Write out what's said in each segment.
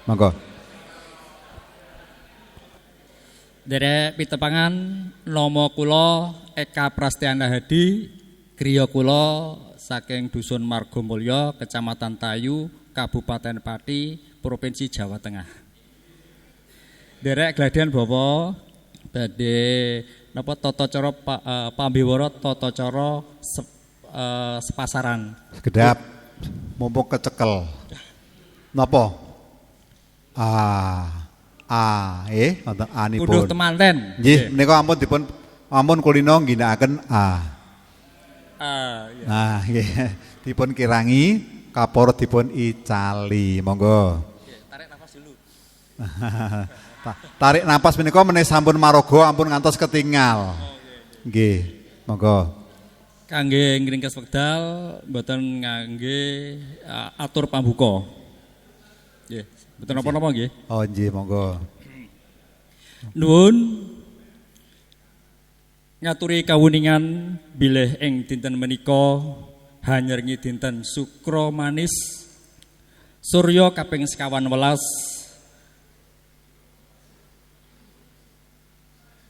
Monggo. Derek pitepangan nama kula Eka Prastiana Hadi, griya kula saking Dusun Margomulya, Kecamatan Tayu, Kabupaten Pati, Provinsi Jawa Tengah. Derek gladian bawa badhe napa tata cara pambiwara tata cara sepasaran. Kedap mumpung kecekel. Napa? Wonten anipun. Kuduh temanten. Nggih, menika ampun kulino ngginakaken a. Iya. Nah, nggih. Dipun kirangi kaporo dipun icali. Monggo. Tarik nafas dulu. Tarik napas menika menawi sampun maraga ampun ngantos ketingal. Nggih, monggo. Kangge ngringkes wekdal mboten ngangge atur pambuka. Nggih, mboten napa-napa nggih. Oh nggih, monggo. Nuwun ngaturi kawuningan bilih ing dinten menika hanyerngi dinten Sukra Manis Surya kaping 11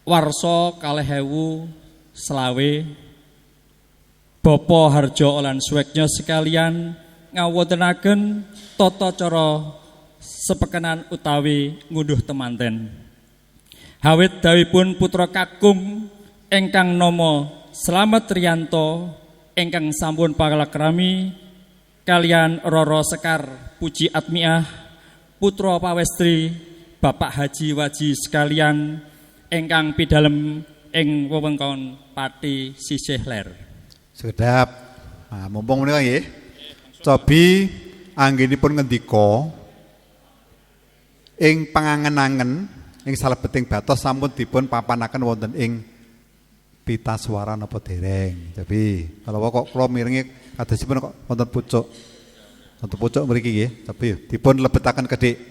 warsa 2020 Bapa Harjo lan Sweknya sekalian ngawontenaken tata cara sepekenan utawi ngunduh temanten. Hawit dawuhipun putra kakung ingkang nama Slamet Riyanto ingkang sampun palakrami kalian Roro Sekar Puji Atmiah putra pawestri Bapak Haji Waji sekalian ingkang pidalem ing wewengkon Pati sisih ler. Sedap. Nah, mumpung menika nggih. Cobi anggenipun ngendika ing pangangen-angen ing salebeting batos sampun dipun papanaken wonten ing pita swara napa dereng. Cobi kalau kok kula miringi kadosipun kok wonten pucuk. Wonten pucuk mriki nggih. Cobi dipun lebetaken kedhik.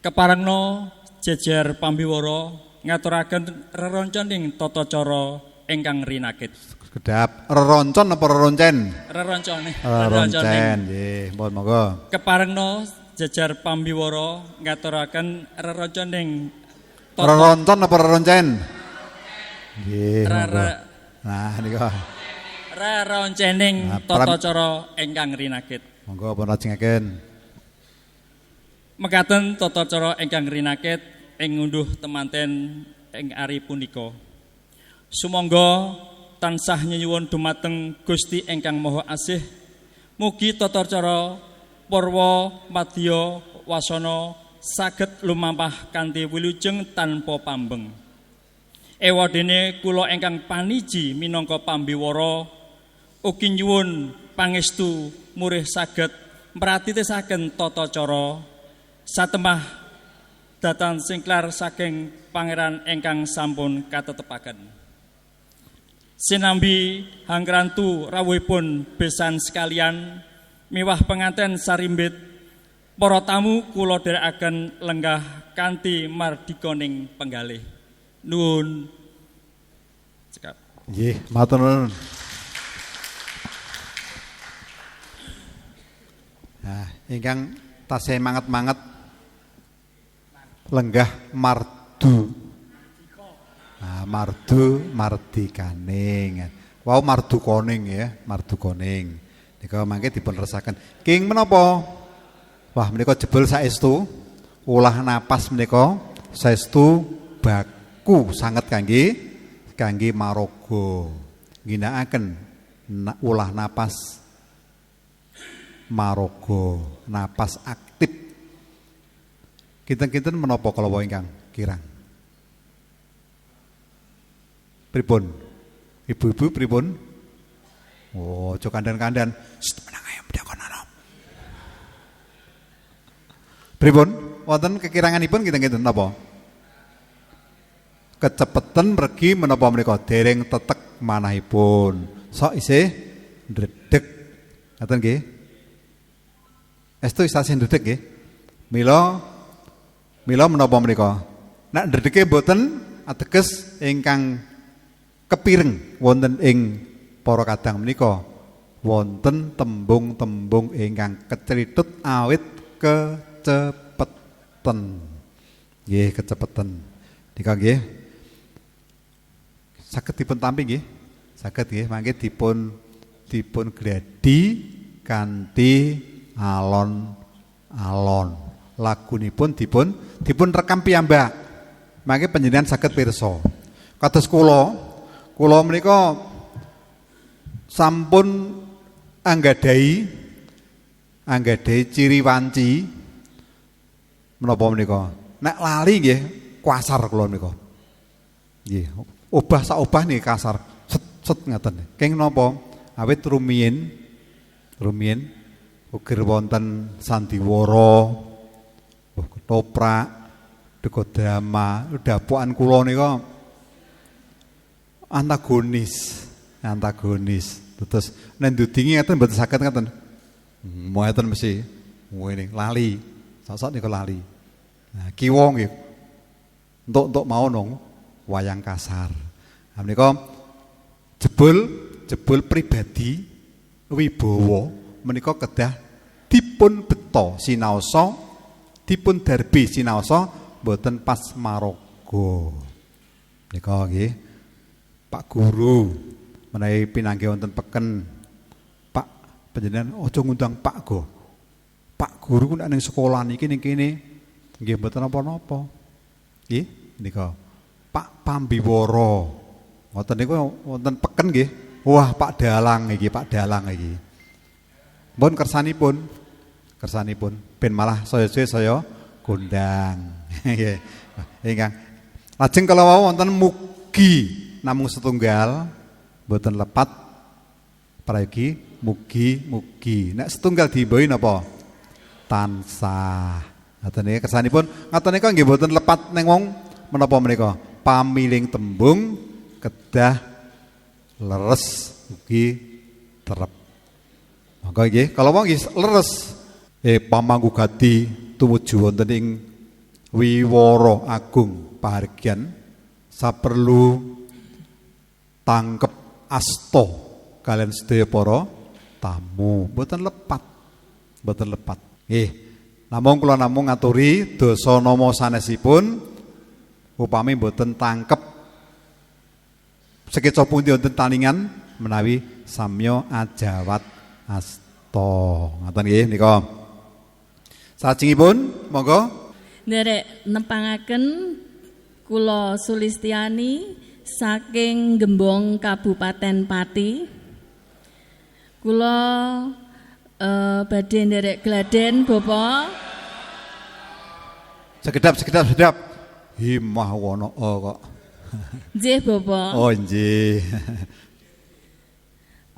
Keparengna jejer pambiwara ngaturaken reroncon ing tata cara ingkang rinakit. Kedap reroncon apa reroncen? Reroncone. Reroncen nggih, mohon monggo. Keparengna jejer pambiwara ngaturaken reroncon ing Reroncon apa reroncen? Nggih, monggo. Re- Nah nika. reroncening tata cara ingkang rinakit. Monggo pun lajengaken. Mekaten tata cara ingkang rinakit ing ngunduh temanten ing ari punika. Sumangga tansah nyuwun dumateng Gusti ingkang Maha Asih, mugi tata cara Purwa Madya Wasana saged lumampah kanthi wilujeng tanpa pambeng. Ewadene kula ingkang paniji minangka pambiwara ugi nyuwun pangestu murih saged mratitesaken tata cara satemah dhateng singklar saking pangeran ingkang sampun katetepaken. Sinambi hangrantu rawuhipun besan sekalian miwah penganten sarimbit para tamu kula dherekaken lenggah kanthi mardikaning penggalih. Nuwun cekap. Nggih, matur nuwun. Nah, ingkang tasih manget-manget lenggah mardu. Nah, mardu mardikaning. Wau mardu koning ya, mardu koning. Nika mangke dipun resaken. King menapa? Wah, menika jebul saestu ulah napas menika saestu baku sanget kangge maraga. Ginakaken ulah napas maraga, napas aktif. Kinten-kinten menapa kala ingkang kirang? Pripun? Ibu-ibu pripun? Oh, aja kandan-kandan. Menang ayo mendakon ana. Pripun? Wonten kekiranganipun kinten-kinten napa? Kecepeten mergi menapa menika dereng tetek manahipun. Sok isih ndredeg. Ngaten nggih? Estu isih ndredeg nggih. Mila menapa menika? Nek ndredege mboten ateges ingkang kepireng wonten ing para kadang menika wonten tembung-tembung ingkang kecritut awit kecepeten. Nggih, kecepeten. Nika nggih. Saged dipun tampi nggih. Saged nggih, mangke dipun gladi kanthi alon-alon. Lagunipun dipun rekam piyambak. Mangke panjenengan saged pirsa. Kados kula menika sampun anggadhahi ciri wanci menapa menika. Nek lali nggih kuasar kula menika. Nggih, obah sak obah niki kasar. Set ngaten. Keng napa? Awit rumiyin uger wonten sandiwara, ketoprak, dekodama, dapokan kula nika antagonis. Terus nek ndudingi ngaten mboten saged ngaten. Mboten mesti ngene lali. Sosok niku lali. Nah, kiwa nggih. Entuk mau nong wayang kasar. Nah, menika jebul pribadi wibawa menika kedah dipun beto sinaosa, dipun darbi sinaosa mboten pas maraga. Menika nggih Pak Guru menawi pinanggih wonten peken. Pak panjenengan aja ngundang Pak Go. Pak Guru ku nek ning sekolah niki ning kene nggih mboten napa-napa. Nggih nika Pak Pambiwara. Ngoten niku wonten peken nggih. Wah, Pak Dalang iki. Mohon kersanipun ben malah saya gondang. Nggih. Ingkang lajeng kala wonten mugi namung setunggal mboten lepat prayogi mugi. Nek setunggal diimbahi napa? Tansah. Ngoten niki kersanipun ngoten nika nggih mboten lepat ning wong menapa menika? Pamiling tembung kedah leres ugi terep. Mangga nggih, kalau wong nggih leres pamanggugati tumuju wonten ing wiwara agung pahargyan saperlu tangkep asta kalian sedaya para tamu. Mboten lepat. Nggih. Kula namung ngaturi dosa nama sanesipun upami mboten tangkep sekeca pundi wonten talingan menawi samya ajawat asta. Ngoten nggih nika. Salajengipun monggo nderek nepangaken kula Sulistiani saking Gembong Kabupaten Pati. Kula badhe nderek gladen Bapak. Sekedap. Himah wono kok. Nggih Bapak. Oh nggih.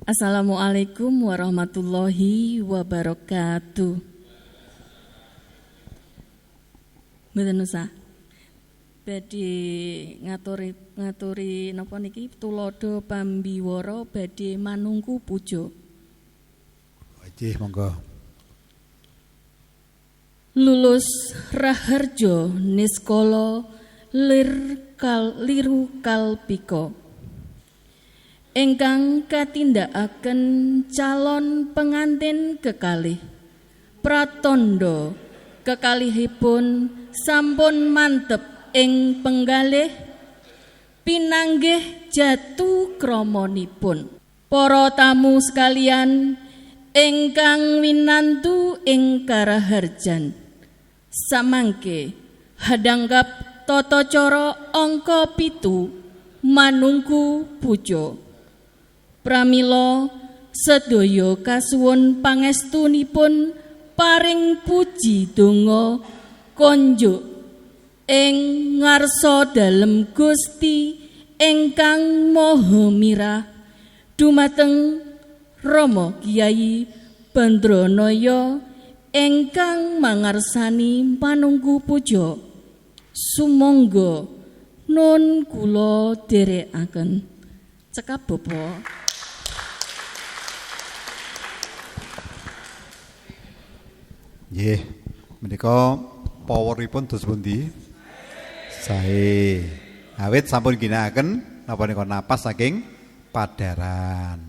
Assalamualaikum warahmatullahi wabarakatuh. Mboten usah. Badhe ngaturi napa niki tulodo pambiwara badhe manungku puja. Nggih monggo. Lulus Raharjo Niskala Liru Kalpika. Ingkang katindakaken calon pengantin kekalih pratandha kekalihipun sampun mantep ing penggalih pinanggih jatu kramanipun. Para tamu sekalian ingkang winantu ing karaharjan, samangke hadangkap tata cara angka 7 manungku puja. Pramila sedaya kasuwun pangestunipun paring puji donga konjuk ing ngarsa dalem Gusti ingkang Maha Mirah dumateng Rama Kyai Bandranaya ingkang mangarsani panungku puja. Sumangga nun kula dherekaken. Cekap Bapak. Nggih, menika poweripun dos pundi? Sae. Awit sampun ginakaken napa nika napas saking padaran.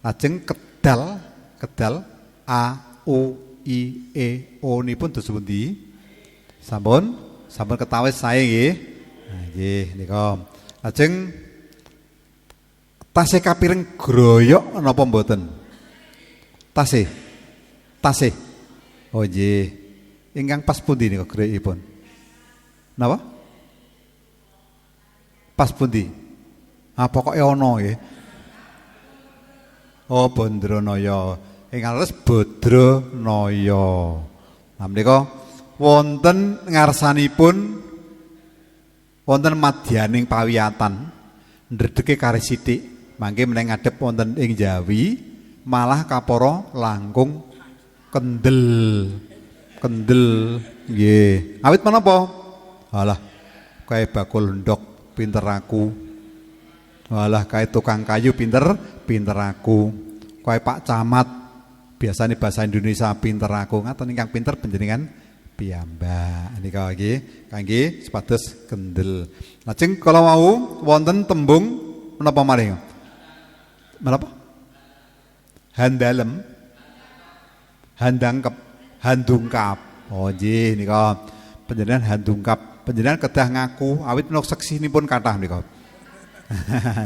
Lajeng kedal A U I E O nipun dos pundi? Sampun ketawis sae nggih. Nah, nggih nika. Lajeng tasih kapireng groyok napa mboten? Tasih. Oh nggih. Ingkang pas pundi nika groyokipun? Napa? Pas pundi? Pokoke ana nggih. Oh Bandranaya. Ingkang leres Badranaya. Nah menika wonten ngarsanipun wonten madyaning pawiyatan ndredege kari sithik mangke meneng ngadhep wonten ing Jawi malah kapara langkung kendel nggih. Awit menapa? Alah kae bakul ndok pinter aku. Alah kae tukang kayu pinter aku. Kae Pak Camat biasane bahasa Indonesia pinter aku. Ngaten ingkang pinter panjenengan piyambak. Nika nggih kangge supados kendel. Lajeng kala wau wonten tembung menapa malih? Menapa? Handalem, handangkep, handungkap. Oh nggih nika panjenengan handungkap. Panjenengan kedah ngaku awit menawa seksinipun kathah nika.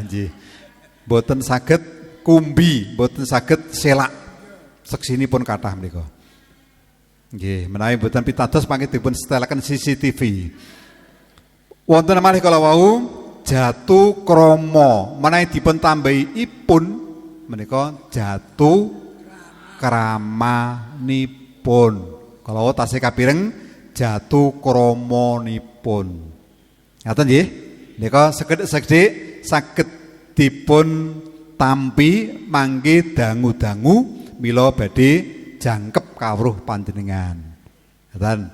Nggih. Mboten saged kumbi, mboten saged selak. Seksinipun kathah menika. Nggih, menawi mboten pitados mangke dipun setelaken CCTV. Wonten malih kala wau jatu krama, menawi dipun tambahi ipun menika jatu kramanipun. Kala wau tasih kapireng jatu kramanipun. Ngaten nggih? Nika sekedhik saged dipun tampi mangke dangu-dangu mila badhe jangkep kawruh panjenengan. Ngaten.